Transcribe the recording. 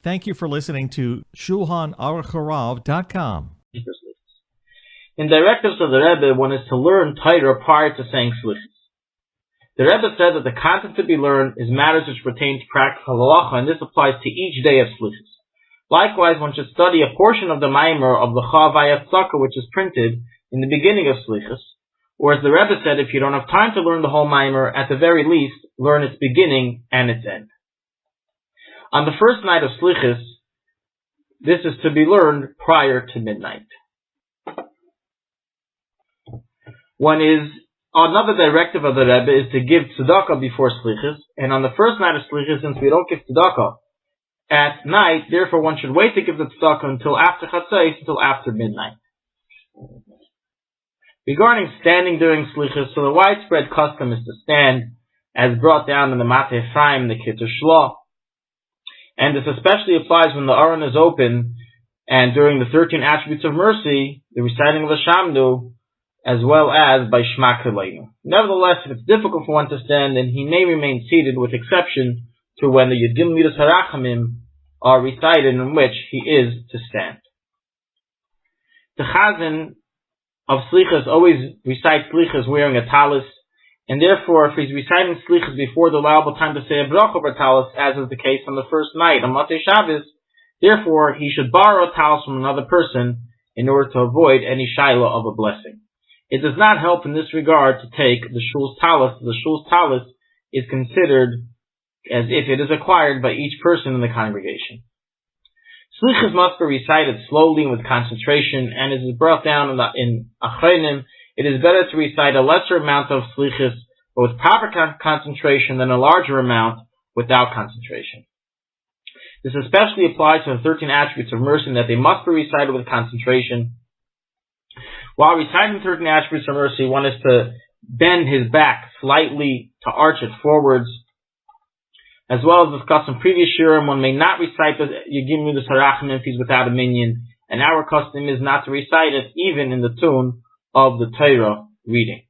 Thank you for listening to Shulchanaruchharav.com. In directives of the Rebbe, one is to learn Torah prior to saying Selichos. The Rebbe said that the content to be learned is matters which pertain to practical halacha, and this applies to each day of Selichos. Likewise, one should study a portion of the Maimer of the Chavayat Tzaka, which is printed in the beginning of Selichos. Or as the Rebbe said, if you don't have time to learn the whole Maimer, at the very least, learn its beginning and its end. On the first night of Selichos, this is to be learned prior to midnight. Another directive of the Rebbe is to give tzedakah before Selichos, and on the first night of Selichos, since we don't give tzedakah at night, therefore one should wait to give the tzedakah until after Chatzos, until after midnight. Regarding standing during Selichos, so the widespread custom is to stand, as brought down in the Mateh Ephraim, the Kitur Shlah, and this especially applies when the Aron is open, and during the 13 attributes of mercy, the reciting of the Shamdu, as well as by Shema Keleinu. Nevertheless, if it's difficult for one to stand, then he may remain seated, with exception to when the Yud Gimel Midas Harachamim are recited, in which he is to stand. The Chazan of Selichos always recites Selichos wearing a talis, and therefore, if he's reciting Selichos before the allowable time to say a bracha over talis, as is the case on the first night, on Motzei Shabbos, therefore he should borrow a talis from another person in order to avoid any shaila of a blessing. It does not help in this regard to take the shul's talis. The shul's talis is considered as if it is acquired by each person in the congregation. Selichos must be recited slowly and with concentration, and as is brought down in Achronim, it is better to recite a lesser amount of Selichos, but with proper concentration, than a larger amount without concentration. This especially applies to the 13 attributes of mercy, in that they must be recited with concentration. While reciting 13 attributes of mercy, one is to bend his back slightly, to arch it forwards. As well as discussed in previous shiurim, one may not recite the Yud Gimel Midas Harachamim if he's without a minyan, and our custom is not to recite it even in the tune of the Torah reading.